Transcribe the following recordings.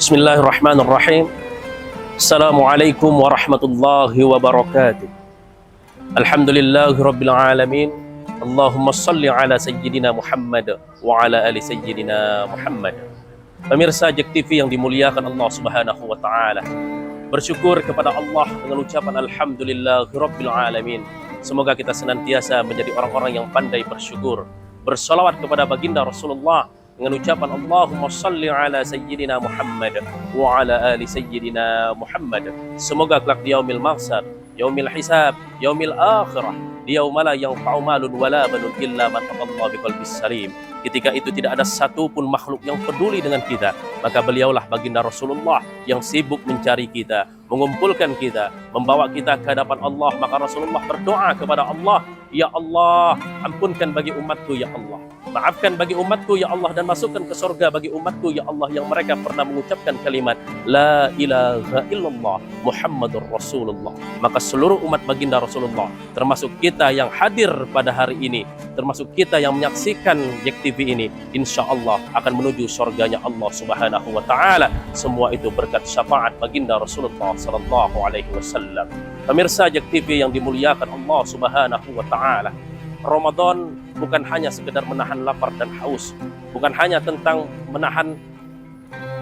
Bismillahirrahmanirrahim. Assalamualaikum warahmatullahi wabarakatuh. Alhamdulillahirabbil alamin. Allahumma salli ala sayyidina Muhammad wa ala ali sayyidina Muhammad. Pemirsa JEK TV yang dimuliakan Allah Subhanahu wa taala. Bersyukur kepada Allah dengan ucapan alhamdulillahirabbil alamin. Semoga kita senantiasa menjadi orang-orang yang pandai bersyukur. Bersalawat kepada baginda Rasulullah dengan ucapan Allahumma salli ala sayyidina Muhammad wa ala ali sayyidina Muhammad. Semoga kelak di yaumil mahsyar, yaumil hisab, yaumil akhirah, di yaumala yanfa'u malun wala banun illa man atallaha biqalbis salim. Ketika itu tidak ada satupun makhluk yang peduli dengan kita, maka beliaulah baginda Rasulullah yang sibuk mencari kita, mengumpulkan kita, membawa kita ke hadapan Allah. Maka Rasulullah berdoa kepada Allah, ya Allah, ampunkan bagi umatku ya Allah, maafkan bagi umatku ya Allah, dan masukkan ke surga bagi umatku ya Allah yang mereka pernah mengucapkan kalimat La ilaha illallah Muhammadur Rasulullah. Maka seluruh umat baginda Rasulullah, termasuk kita yang hadir pada hari ini, termasuk kita yang menyaksikan JEK TV ini, insya Allah akan menuju surganya Allah Subhanahu wa taala. Semua itu berkat syafaat baginda Rasulullah sallallahu alaihi wasallam. Pemirsa JEK TV yang dimuliakan Allah Subhanahu wa taala, Ramadan bukan hanya sekedar menahan lapar dan haus, bukan hanya tentang menahan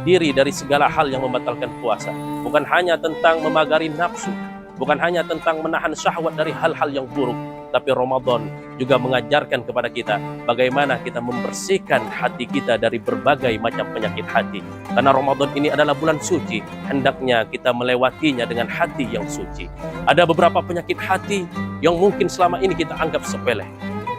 diri dari segala hal yang membatalkan puasa, bukan hanya tentang memagari nafsu, bukan hanya tentang menahan syahwat dari hal-hal yang buruk, tapi Ramadan juga mengajarkan kepada kita bagaimana kita membersihkan hati kita dari berbagai macam penyakit hati. Karena Ramadan ini adalah bulan suci, hendaknya kita melewatinya dengan hati yang suci. Ada beberapa penyakit hati yang mungkin selama ini kita anggap sepele,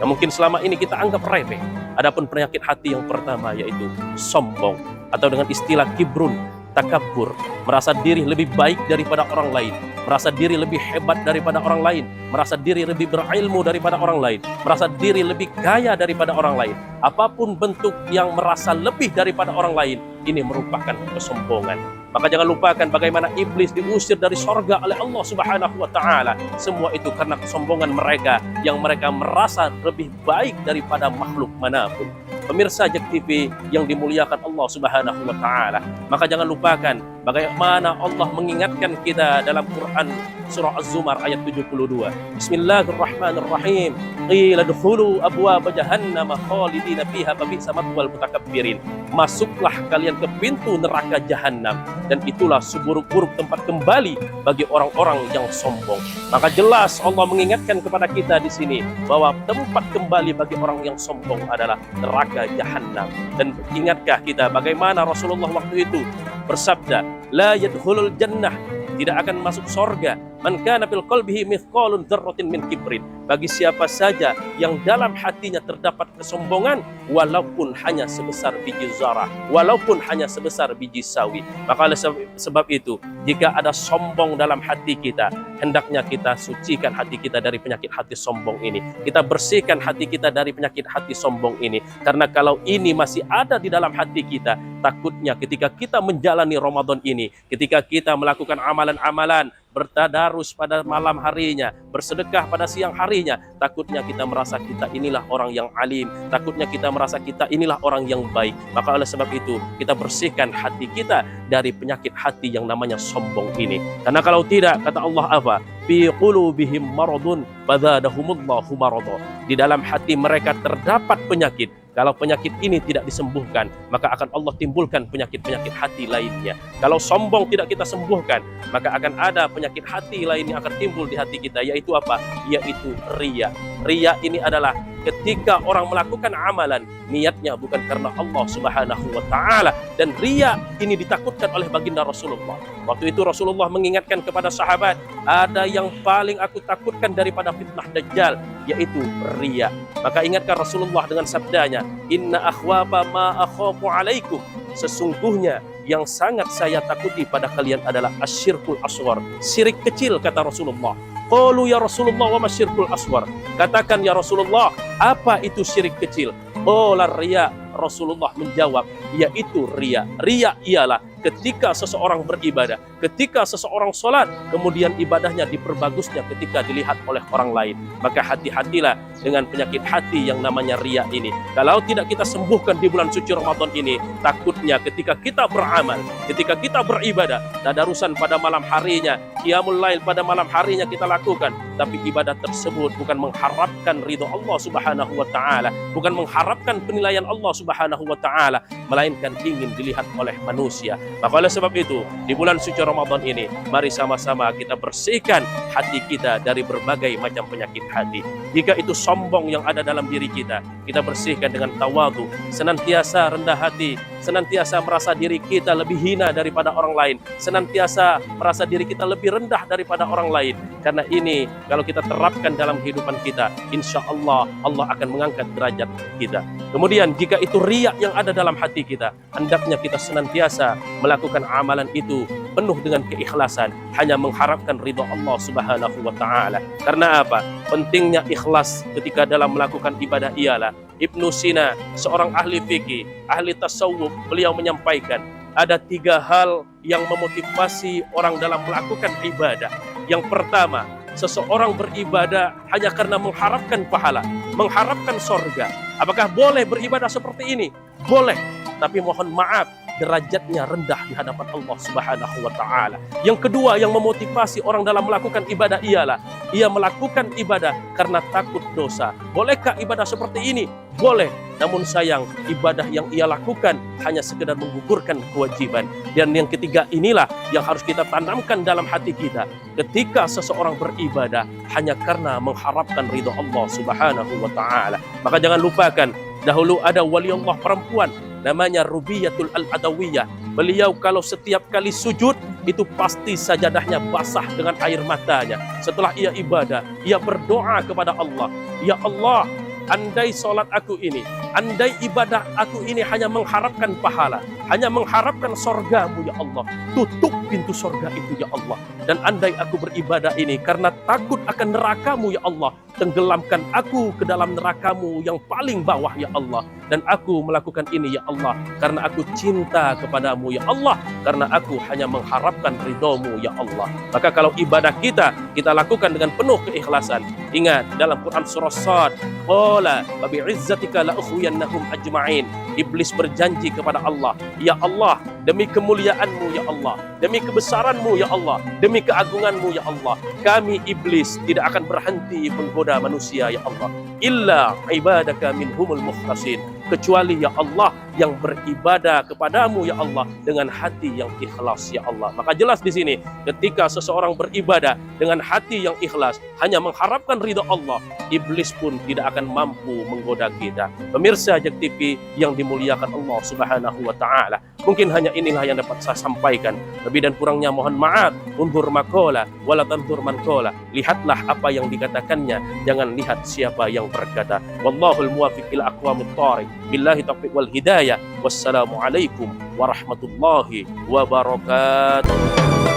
yang mungkin selama ini kita anggap remeh. Adapun penyakit hati yang pertama yaitu sombong, atau dengan istilah kibrun, takabur, merasa diri lebih baik daripada orang lain, merasa diri lebih hebat daripada orang lain, merasa diri lebih berilmu daripada orang lain, merasa diri lebih kaya daripada orang lain. Apapun bentuk yang merasa lebih daripada orang lain, ini merupakan kesombongan. Maka jangan lupakan bagaimana iblis diusir dari sorga oleh Allah Subhanahu wa taala. Semua itu karena kesombongan mereka, yang mereka merasa lebih baik daripada makhluk manapun. Pemirsa JEK TV yang dimuliakan Allah Subhanahu wa taala, maka jangan lupakan bagaimana Allah mengingatkan kita dalam Quran surah Az-Zumar ayat 72. Bismillahirrahmanirrahim. Qila dkhulu abwaaba jahannam khalidina fiha fabi'sa mathwal mutakabbirin. Masuklah kalian ke pintu neraka jahanam, dan itulah seburuk-buruk tempat kembali bagi orang-orang yang sombong. Maka jelas Allah mengingatkan kepada kita di sini bahwa tempat kembali bagi orang yang sombong adalah neraka jahanam. Dan ingatkah kita bagaimana Rasulullah waktu itu bersabda, la yadkhulul jannah, tidak akan masuk surga, man kana fil qalbihi mithqalun dzarratin min kibrin, bagi siapa saja yang dalam hatinya terdapat kesombongan, walaupun hanya sebesar biji zarah, walaupun hanya sebesar biji sawi. Maka oleh sebab itu, jika ada sombong dalam hati kita, hendaknya kita sucikan hati kita dari penyakit hati sombong ini. Kita bersihkan hati kita dari penyakit hati sombong ini. Karena kalau ini masih ada di dalam hati kita, takutnya ketika kita menjalani Ramadan ini, ketika kita melakukan amalan-amalan, bertadarus pada malam harinya, bersedekah pada siang harinya, takutnya kita merasa kita inilah orang yang alim, takutnya kita merasa kita inilah orang yang baik. Maka oleh sebab itu, kita bersihkan hati kita dari penyakit hati yang namanya sombong ini. Karena kalau tidak, kata Allah apa? Fi qulubihim maradun fazadahumullahu marada. Di dalam hati mereka terdapat penyakit. Kalau penyakit ini tidak disembuhkan, maka akan Allah timbulkan penyakit-penyakit hati lainnya. Kalau sombong tidak kita sembuhkan, maka akan ada penyakit hati lain yang akan timbul di hati kita, yaitu apa? Yaitu riya. Riya ini adalah ketika orang melakukan amalan, niatnya bukan karena Allah Subhanahu wa taala. Dan riya ini ditakutkan oleh baginda Rasulullah. Waktu itu Rasulullah mengingatkan kepada sahabat, ada yang paling aku takutkan daripada fitnah Dajjal, yaitu riya. Maka ingatkan Rasulullah dengan sabdanya, inna akhwafa ma akhafu alaikum, sesungguhnya yang sangat saya takuti pada kalian adalah asyirkul asghar, syirik kecil, kata Rasulullah. Qalu ya Rasulullah wa masyirkul asghar, katakan ya Rasulullah, apa itu syirik kecil? Qala riya, Rasulullah menjawab, yaitu riya. Riya ialah ketika seseorang beribadah, ketika seseorang sholat, kemudian ibadahnya diperbagusnya ketika dilihat oleh orang lain. Maka hati-hatilah dengan penyakit hati yang namanya riya ini. Kalau tidak kita sembuhkan di bulan suci Ramadan ini, takutnya ketika kita beramal, ketika kita beribadah, tadarusan pada malam harinya, qiyamul lail pada malam harinya kita lakukan, tapi ibadah tersebut bukan mengharapkan ridho Allah Subhanahu wa taala, bukan mengharapkan penilaian Allah Subhanahu wa taala, melainkan ingin dilihat oleh manusia. Maka oleh sebab itu, di bulan suci Ramadan ini, mari sama-sama kita bersihkan hati kita dari berbagai macam penyakit hati. Jika itu sombong yang ada dalam diri kita bersihkan dengan tawadu, senantiasa rendah hati, senantiasa merasa diri kita lebih hina daripada orang lain, senantiasa merasa diri kita lebih rendah daripada orang lain. Karena ini kalau kita terapkan dalam kehidupan kita, insya Allah Allah akan mengangkat derajat kita. Kemudian jika itu riya yang ada dalam hati kita, hendaknya kita senantiasa melakukan amalan itu penuh dengan keikhlasan, hanya mengharapkan ridho Allah Subhanahu wa taala. Karena apa? Pentingnya ikhlas ketika dalam melakukan ibadah ialah Ibnu Sina, seorang ahli fikih, ahli tasawuf, beliau menyampaikan ada 3 hal yang memotivasi orang dalam melakukan ibadah. Yang pertama, seseorang beribadah hanya karena mengharapkan pahala, mengharapkan sorga. Apakah boleh beribadah seperti ini? Boleh, tapi mohon maaf, derajatnya rendah di hadapan Allah Subhanahu wa taala. Yang kedua yang memotivasi orang dalam melakukan ibadah ialah ia melakukan ibadah karena takut dosa. Bolehkah ibadah seperti ini? Boleh, namun sayang ibadah yang ia lakukan hanya sekedar menggugurkan kewajiban. Dan yang ketiga inilah yang harus kita tanamkan dalam hati kita. Ketika seseorang beribadah hanya karena mengharapkan ridho Allah Subhanahu wa taala, maka jangan lupakan, dahulu ada wali Allah perempuan namanya Rubiyatul Al-Adawiyah. Beliau kalau setiap kali sujud itu pasti sajadahnya basah dengan air matanya. Setelah ia ibadah, ia berdoa kepada Allah, ya Allah, andai solat aku ini, andai ibadah aku ini hanya mengharapkan pahala, hanya mengharapkan sorgamu ya Allah, tutup pintu sorga itu ya Allah. Dan andai aku beribadah ini karena takut akan nerakamu ya Allah, tenggelamkan aku ke dalam nerakamu yang paling bawah ya Allah. Dan aku melakukan ini ya Allah karena aku cinta kepadamu ya Allah, karena aku hanya mengharapkan ridhomu ya Allah. Maka kalau ibadah kita lakukan dengan penuh keikhlasan, ingat dalam Quran surah Shad, qala wa bi'izzatika la ukhwiyannahum ajma'in. Iblis berjanji kepada Allah, ya Allah, demi kemuliaanmu ya Allah, demi kebesaranmu ya Allah, demi keagunganmu ya Allah, kami iblis tidak akan berhenti menggoda manusia ya Allah, illa ibadaka minhumul mukhlasin, kecuali ya Allah yang beribadah kepadamu ya Allah dengan hati yang ikhlas ya Allah. Maka jelas di sini ketika seseorang beribadah dengan hati yang ikhlas, hanya mengharapkan ridha Allah, iblis pun tidak akan mampu menggoda kita. Pemirsa JEK TV yang dimuliakan Allah Subhanahu wa taala, mungkin hanya inilah yang dapat saya sampaikan. Lebih dan kurangnya mohon maaf. Unzur maqala wala tanzur man qala. Lihatlah apa yang dikatakannya, jangan lihat siapa yang berkata. Wallahul muwaffiq ila aqwamit thariq. Billahi taufiq wal hidayah. Wassalamualaikum warahmatullahi wabarakatuh.